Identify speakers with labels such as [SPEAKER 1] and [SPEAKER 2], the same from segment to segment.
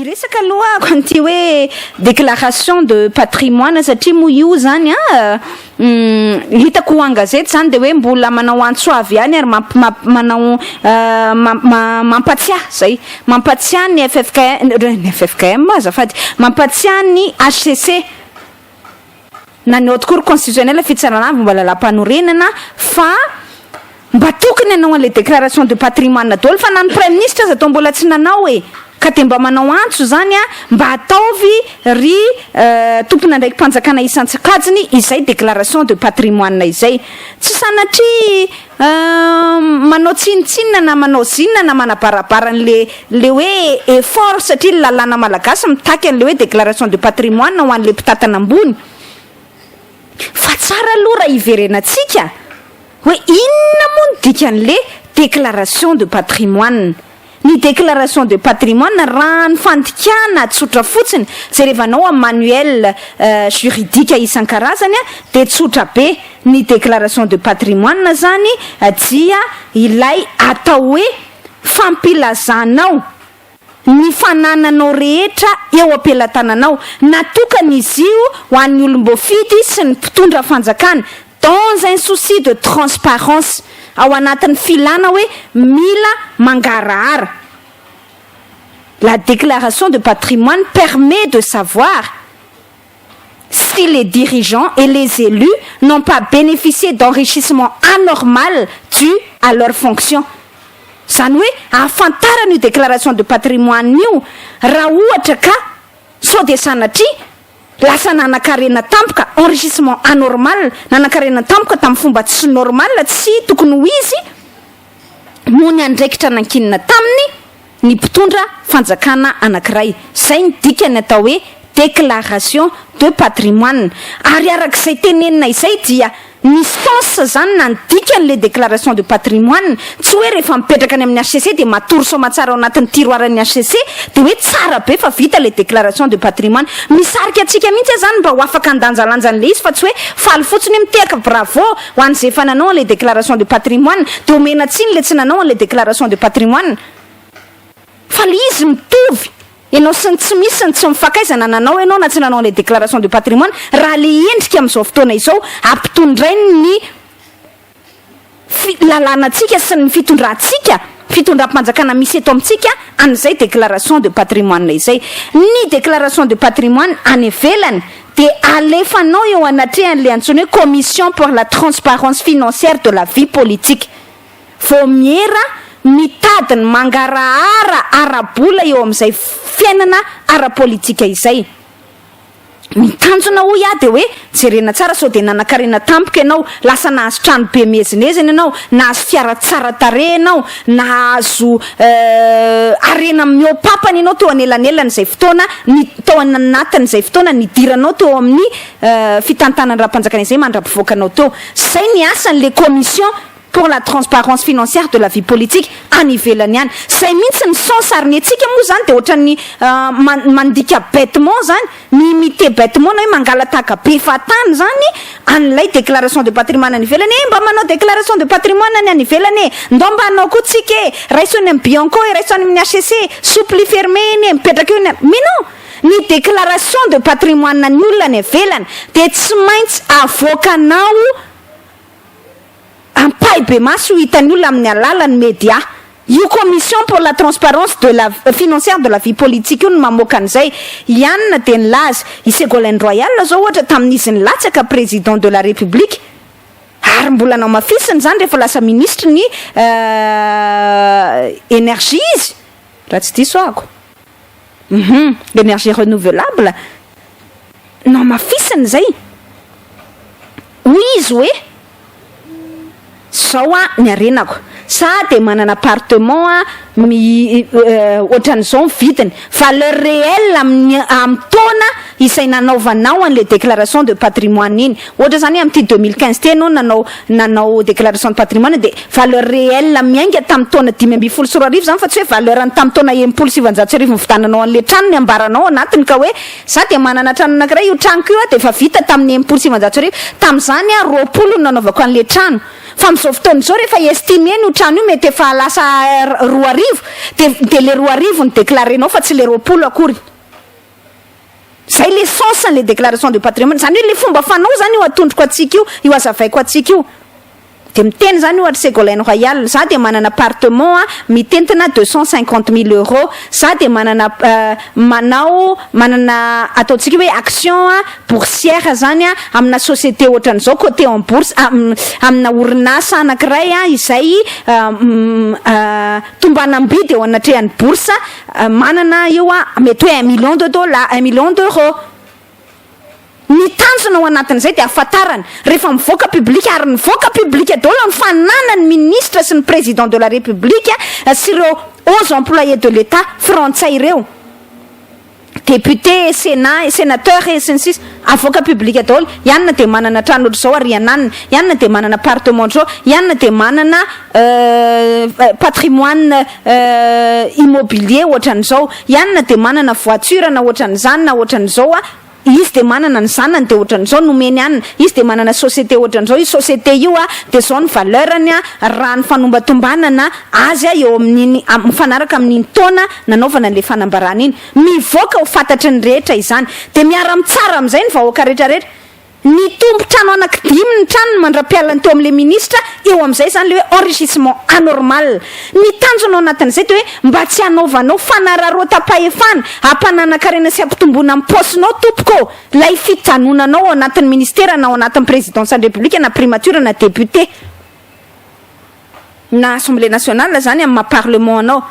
[SPEAKER 1] Iresaka aloha quanti hoe déclaration de patrimoine satria moa io zany hitako an-gazety zany de hoe mbola manao antsoavy ihany ary manao mampatsiahy zay mampatsiahy ny FFKM azafady mampatsiahy ny HCC na ny haute cour constitutionnelle fitsarana mba lalam-panorenana fa mba tokony anao an'le déclaration de patrimoine daholo fa na ny prime ministre aza atao mbola tsy nanao ka te mba manao antso zany mba ataovy ry tompona ndraiky mpanjakana isan-tsakajiny izay déclaration de patrimoine izay tsy sanatria manao tsinitsinina na manao zinona na manabarabara le hoe effort satria lalàna malagasy mitaky an'le hoe déclaration de patrimoine ho an'le mpitatana ambony fa tsara aloha raha iverenatsika hoe inona moa ny dikan'le déclaration de patrimoine. Ny déclaration de patrimoine raha ny fandikana tsotra fotsiny zay rehefanao amin'ny manuel juridique isan-karazany de tsotra be ny déclaration de patrimoine zany dia ilay atao hoe fampilazanao ny fanananao rehetra eo am-pelatananao natokana izy io ho an'ny olom-bofidy sy ny mpitondra fanjakana dans un souci de transparence ao anatin'ny filana hoe mila mangarahara. La déclaration de patrimoine permet de savoir si les dirigeants et les élus n'ont pas bénéficié d'enrichissement anormal dû à leur fonction. Zany hoe ahafantarana io déclaration de patrimoine io raha ohatra ka sao de sanatria lasa nanakarena tampoka enrichissement anormal nanakarena tampoka tamin'ny fomba tsy normal tsy tokony ho izy moa ny andraikitra nankinina taminy ny mpitondra fanjakana anankiray zay ny dikany atao hoe déclaration de patrimoine ary arak'izay tenenina izay dia ny sens zany na ny dikan'le déclaration de patrimoine tsy hoe rehefa mipetraka any amin'ny HCC de matory somatsara ao anatin'ny tiroaran'ny HCC de hoe tsara be fa vita le déclaration de patrimoine misarika atsika mihitsy zany mba ho afaka andanjalanjan'le izy fa tsy hoe faly fotsiny miteka bravo ho an'izay efa nanao le déclaration de patrimoine de omena tsiny le tsy nanao le déclaration de patrimoine fa le izy mitovy ianao sy ny tsy misy ny tsy mifakaizana nanao ianao na tsy nanao le déclaration de patrimoine raha le endrika amin'izao fotoana izao ampitondrainy ny lalànantsika sy ny fitondram-panjakana misy eto amintsika an'izay déclaration de patrimoine izay. Ny déclaration de patrimoine any ivelany de alefanao eo anatrehan'le antsoina hoe commission pour la transparence financière de la vie politique vao miera mitadiny mangarahara arabola eo amin'izay fiainana ara-politika izay. Mitanjona ho ia de hoe jerena tsara sao de nanakarena tampoka ianao lasa nahazo trano be mezinezina ianao nahazo fiara tsara tare ianao nahazo arena miopapany ianao teo anelanelany zay fotoana tao anatin'izay fotoana nidiranao teo amin'ny fitantanany raha-mpanjakana izay mandra-pivoakanao teo zay ny asan'le commission pour la transparence financière de la vie politique any ivelany any zay mihitsy ny sensariny atsika moa zany de ohatran'ny mandika bêtement zany mi-imité bêtement na hoe mangalataka be fatany zany an'ilay déclaration de patrimoine any ivelany mba manao déclaration de patrimoine any any ivelany ndao mba anao koa tsika raiso any amin'ny Bianco raiso any amin'ny HCC soupli fermé eny mipetraka eo mais non ny déclaration de patrimoine ny olona any ivelany de tsy maintsy avoakanao ampay be maso hitan'ny olona amin'ny alalan'ny média io commission pour la transparence de la financière de la vie politique io no mamoaka an'izay ianina de nilaza i Ségolène Royal zao ohatra tamin'izy nilatsaka président de la république ary mbola nao mafisiny zany rehefa lasa ministre ny énergie izy raha tsy diso ako l'énergie renouvelable nao mafisiny zay hoy izy hoe zao ny arenako sa de manana appartement ohatran'izao vidiny valeur réelle amin'ny taona izay nanaovanao an'le déclaration de patrimoine iny. Ohatra zany amin'ity 2015 ty anao nanao déclaration de patrimoine de valeur réelle miainga tamin'ny taona 524 zany fa tsy hoe valeur any tamin'ny taona 707 vitananao an'le trano ny ambaranao anatiny ka hoe za de manana trano anankiray io tranoko io de fa vita tamin'ny 707 tam'izany 20 nanaovako an'le trano. Fa amin'izao fotoana izao rehefa estimé no trano io mety efa lasa 2,000 de le 2,000 ny déclarenao fa tsy le 20 akory. Zay le sens le déclaration de patrimoine zany hoe le fomba fanao zany io atondroko atsika io azavaiko atsika io de miteny zany ohatra Ségolène Royal za de manana appartement mitentina 250 000 euros za de manana ataotsika hoe action boursière zany amina société ohatran'izao côté en bourse amina orinasa anankiray izay tombanam-bidy eo anatrehan'ny bourse manana io mety hoe 1 million de dollars 1 million d'euros. Ny tanjona ao anatin'izay de afatarana rehefa mivoaka publika ary mivoaka publika daholo ny fananana ny ministre sy ny président de la république sy ireo aux employés de l'état frantsay ireo député sénat sénateur et ainsi avoka publika daholo ianona de manana trano ohatr'izao ariananina ianona de manana appartement ohatr'izao ianona de manana patrimoine immobilier ohatran'izao ianona de manana voiture na ohatran'izany na ohatran'izao izy de manana ny zanany de ohatran'izao nomeny anina izy de manana société ohatran'izao io société io de zao ny valeurany raha ny fanombatombanana azy eo amin'ny mifanaraka amin'iny taona nanaovana an'le fanambarana iny mivoaka ho fantatry ny rehetra izany de miara mitsara amin'izay ny vahoaka rehetrarehetra ny tombo-trano anankidimy ny tranony mandra-pialany teo amin'le ministra eo amin'izay zany le hoe enrichissement anormal. Ny tanjona ao anatin'izay de hoe mba tsy hanaovanao fanararota-pahefana hampananakarena sy hampitomboana amin'ny paosinao tompoko lay fijanonanao ao anatin'ny ministère na ao anatin'ny présidence de la république na primature na député na assemblée nationale zany amin'ny parlement anao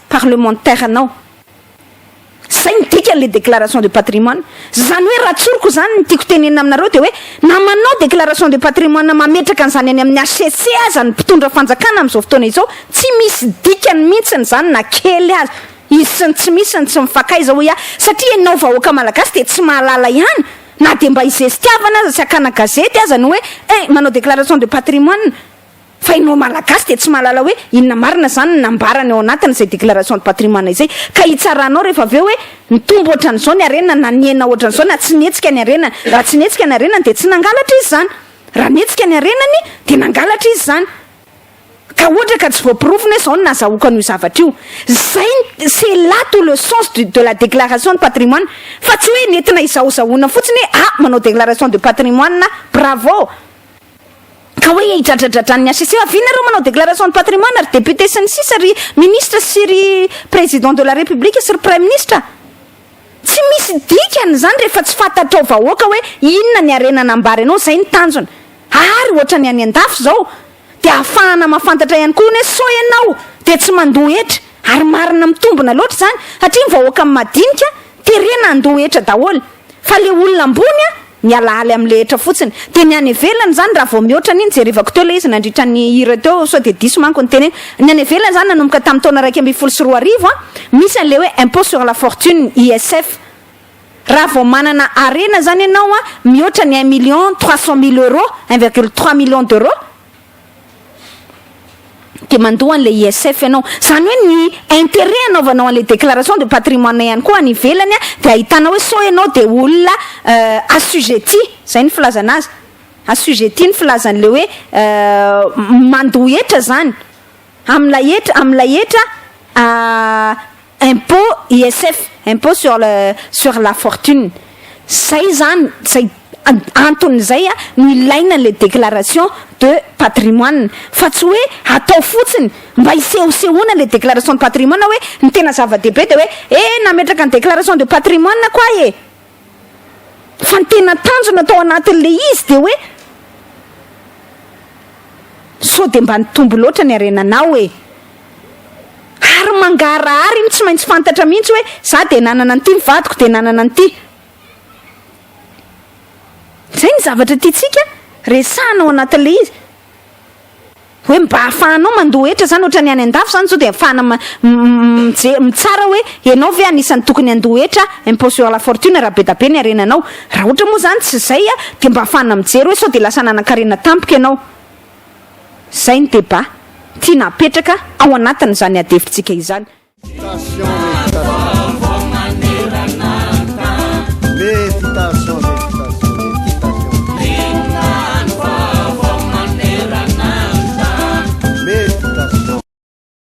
[SPEAKER 1] parlementaire anao. Zay midika le déclaration de patrimoine zany hoe raha tsoroko zany ny tiako tenena aminareo de hoe na manao déclaration de patrimoine mametraka an'izany any amin'ny HCC aza ny mpitondra fanjakana amin'izao fotoana izao tsy misy dikany mihitsiny zany na kely azy izy sy ny tsy misy ny tsy mifakaiza hoe satria ianao vahoaka malagasy de tsy mahalala ihany na de mba izestiavana aza sy akana gazety aza no hoe manao déclaration de patrimoine fa ianao malagasy de tsy mahalala hoe inona marina zany nambarany ao anatiny izay déclaration de patrimoine izay ka hitsaranao rehefa aveo hoe mitombo ohatran'izao ny arena na niena ohatran'izao na tsy netsika ny arena raha tsy netsika ny arenany de tsy nangalatra izy zany raha netsika ny arenany de nangalatra izy zany ka ohatra ka tsy voapirofina hoe zao no nazahoaka an'io zavatra io zay c'est là tout le sens de la déclaration de patrimoine fa tsy hoe nentina izahozahoana fotsiny hoe manao déclaration de patrimoine bravo ka hoe hidradradradrany HCC avinareo manao déclaration de patrimoine ary député sy ny sisa ry ministre sy ry président de la république sy ry premier ministre tsy misy dikany zany rehefa tsy fantatrao vahoaka hoe inona ny arena nambary anao zay ny tanjona ary ohatra ny any an-dafy zao de ahafahana mahafantatra ihany koa hoe so ianao de tsy mandoa hetra ary marina mitombona loatra zany satria ny vahoaka amin'ny madinika terena andoa hetra daholo fa le olona ambony mialahaly amin'le hetra fotsiny de ny any ivelany zany raha vao mihoatra n'iny jerevako teo le izy nandritra ny hira teo so de diso manko ny teneny ny any ivelany zany nanomboka tamin'ny taona 2012 misy an'le hoe impôt sur la fortune ISF raha vao manana arena zany ianao mihoatra ny 1 300 000 euros 1,3 million d'euros de mandoa an'le ISF ianao zany hoe ny intérêt anaovanao an'le déclaration de patrimoine ihany koa any ivelany de ahitana hoe so ianao de olona assujetti zay ny filazana azy assujetti ny filazan'le hoe mandoa hetra zany amla hetra impôt ISF impôt sur la fortune zay zany zay anton'izay no ilaina le déclaration de patrimoine fa tsy hoe atao fotsiny mba hisehosehoana le déclaration de patrimoine hoe ny tena zava-dehibe de hoe nametraka ny déclaration de patrimoine koa fa ny tena tanjona atao anatin'le izy de hoe so de mba nitombo loatra ny arenanao ary mangarahary iny tsy maintsy fantatra mihitsy hoe za de nanana an'ity ny vadiko de nanana an'ity zay ny zavatra tiatsika resanao anatin'le izy hoe mba ahafahanao mandohetra zany ohatra ny any an-dafo zany zao de ahafahana mitsara hoe ianao ve anisan'ny tokony andohetra impôt sur la fortune raha be da be ny arenanao. Raha ohatra moa zany tsy zay de mba ahafahana mijery hoe sao de lasa nanan-karena tampoka ianao. Zay ny débat tia napetraka ao anatin' zany adefitsika izany.